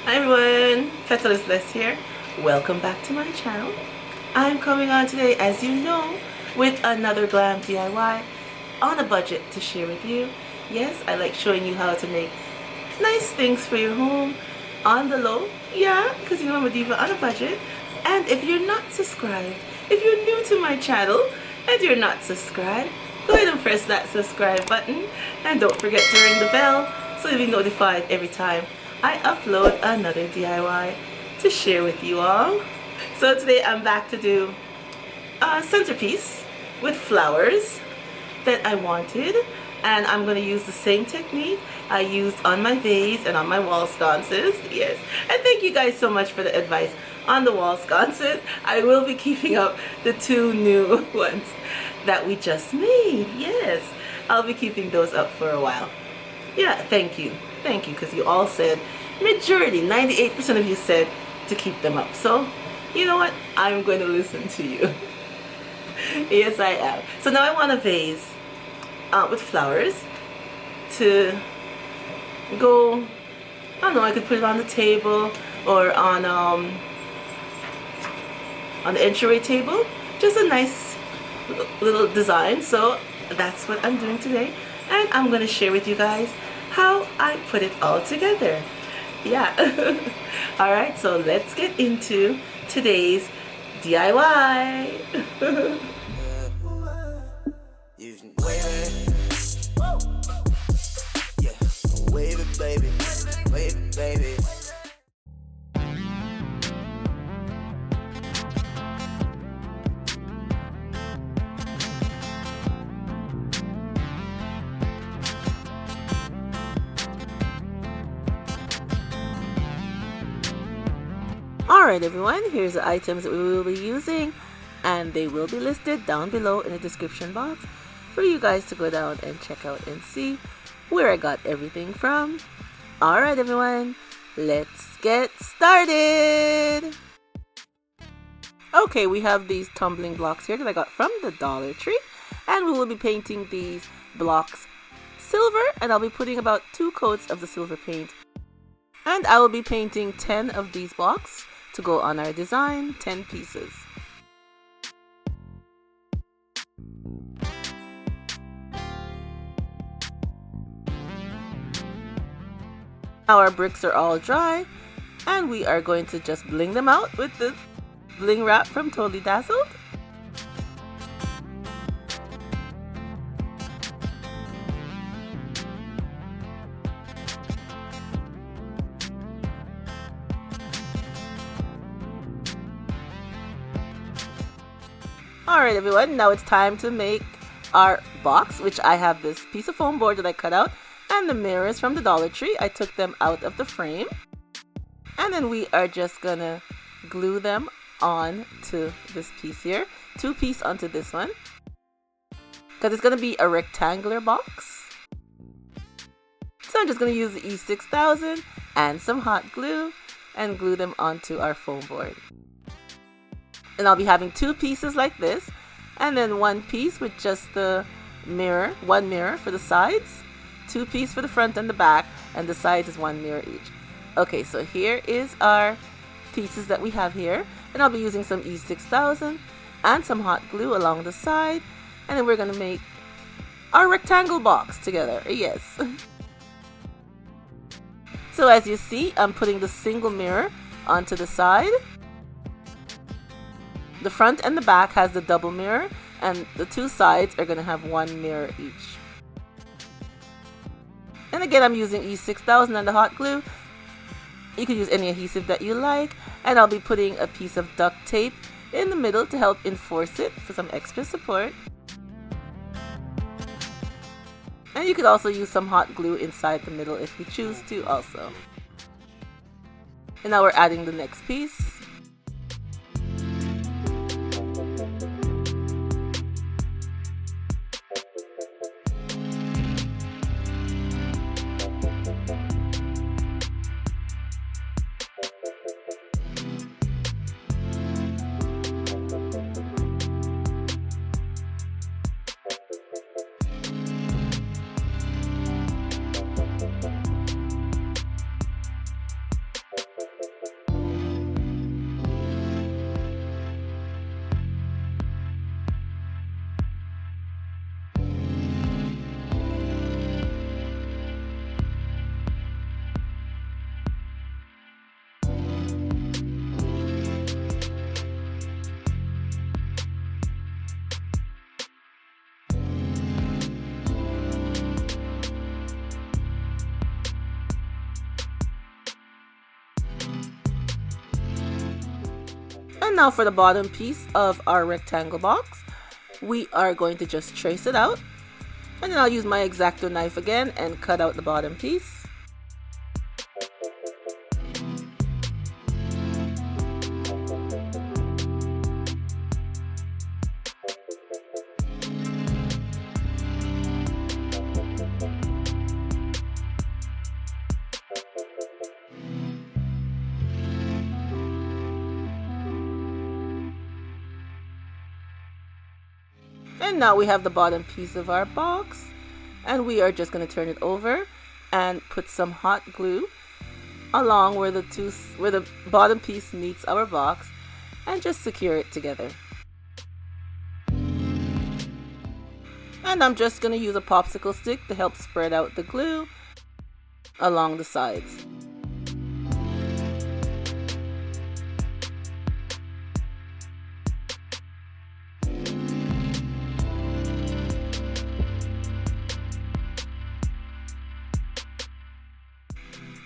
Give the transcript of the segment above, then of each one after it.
Hi everyone, Petalist Bliss here. Welcome back to my channel. I'm coming on today, as you know, with another Glam DIY on a budget to share with you. Yes, I like showing you how to make nice things for your home on the low. Yeah, because you know I'm a diva on a budget. And if you're not subscribed, if you're new to my channel and you're not subscribed, go ahead and press that subscribe button and don't forget to ring the bell so you'll be notified every time I upload another DIY to share with you all. So today I'm back to do a centerpiece with flowers that I wanted, and I'm going to use the same technique I used on my vase and on my wall sconces. Yes, and thank you guys so much for the advice on the wall sconces. I will be keeping up the two new ones that we just made. Yes, I'll be keeping those up for a while. Yeah, thank you, because you all said, majority, 98% of you said to keep them up. So you know what, I'm going to listen to you. Yes, I am. So now I want a vase with flowers to go. I don't know, I could put it on the table or on the entryway table. Just a nice little design. So that's what I'm doing today, and I'm going to share with you guys how I put it all together. Yeah. Alright, so let's get into today's DIY. Wave it, baby. Wave it, baby. Alright everyone, here's the items that we will be using, and they will be listed down below in the description box for you guys to go down and check out and see where I got everything from. Alright everyone, let's get started! Okay, we have these tumbling blocks here that I got from the Dollar Tree, and we will be painting these blocks silver, and I'll be putting about 2 coats of the silver paint. And I will be painting 10 of these blocks to go on our design, 10 pieces. Our bricks are all dry, and we are going to just bling them out with the bling wrap from Totally Dazzled. Alright everyone, now it's time to make our box, which I have this piece of foam board that I cut out, and the mirrors from the Dollar Tree. I took them out of the frame, and then we are just gonna glue them on to this piece here, 2 pieces onto this one, because it's gonna be a rectangular box. So I'm just gonna use the E6000 and some hot glue and glue them onto our foam board. And I'll be having 2 pieces like this, and then 1 piece with just the mirror, 1 mirror for the sides, 2 pieces for the front and the back, and the sides is 1 mirror each. Okay, so here is our pieces that we have here, and I'll be using some E6000 and some hot glue along the side, and then we're gonna make our rectangle box together. Yes. So as you see, I'm putting the single mirror onto the side. The front and the back has the double mirror, and the 2 sides are going to have 1 mirror each. And again, I'm using E6000 and the hot glue. You can use any adhesive that you like, and I'll be putting a piece of duct tape in the middle to help enforce it for some extra support. And you could also use some hot glue inside the middle if you choose to also. And now we're adding the next piece. And now for the bottom piece of our rectangle box, we are going to just trace it out. And then I'll use my X-Acto knife again and cut out the bottom piece. And now we have the bottom piece of our box, and we are just going to turn it over and put some hot glue along where the bottom piece meets our box, and just secure it together. And I'm just going to use a popsicle stick to help spread out the glue along the sides.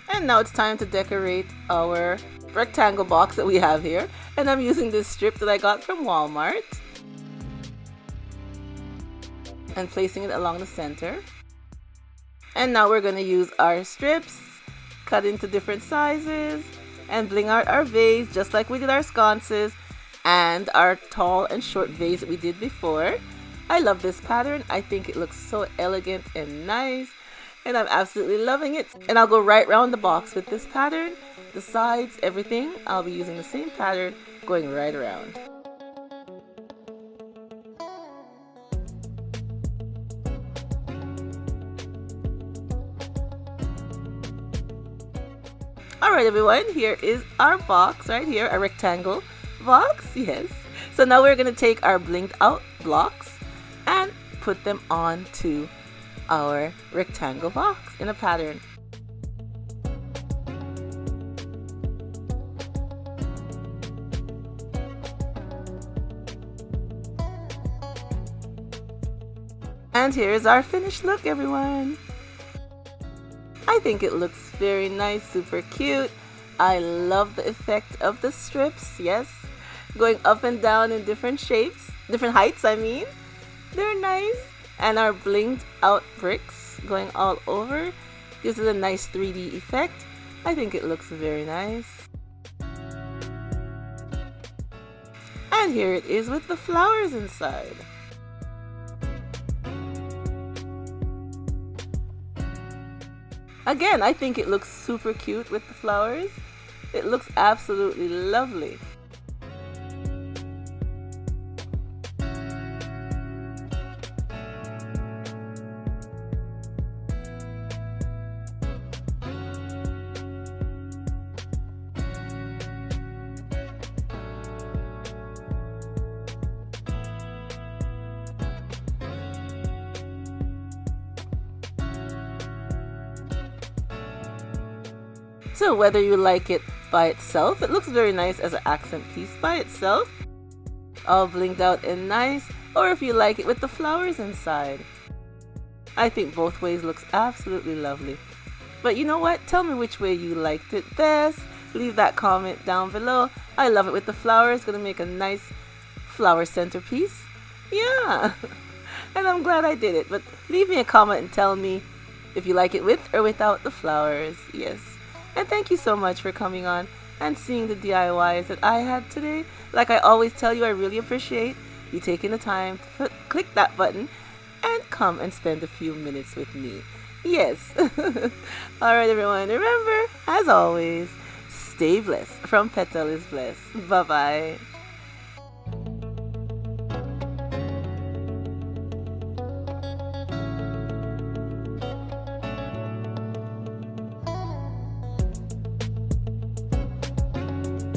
And now it's time to decorate our rectangle box that we have here. And I'm using this strip that I got from Walmart and placing it along the center. And now we're going to use our strips, cut into different sizes, and bling out our vase just like we did our sconces and our tall and short vase that we did before. I love this pattern. I think it looks so elegant and nice. And I'm absolutely loving it. And I'll go right around the box with this pattern. The sides, everything, I'll be using the same pattern going right around. Alright everyone, here is our box right here, a rectangle box, yes. So now we're going to take our blinged out blocks and put them onto our rectangle box in a pattern. And here's our finished look, everyone. I think it looks very nice, super cute. I love the effect of the strips, yes, going up and down in different shapes, different heights I mean. They're nice. And our blinged out bricks going all over gives it a nice 3D effect. I think it looks very nice. And here it is with the flowers inside. Again, I think it looks super cute with the flowers. It looks absolutely lovely. So whether you like it by itself, it looks very nice as an accent piece by itself, all blinged out and nice, or if you like it with the flowers inside. I think both ways looks absolutely lovely. But you know what? Tell me which way you liked it best. Leave that comment down below. I love it with the flowers. Gonna make a nice flower centerpiece. Yeah. And I'm glad I did it. But leave me a comment and tell me if you like it with or without the flowers. Yes. And thank you so much for coming on and seeing the DIYs that I had today. Like I always tell you, I really appreciate you taking the time to click that button and come and spend a few minutes with me. Yes. Alright everyone, remember, as always, stay blessed from Petal is Blessed. Bye-bye.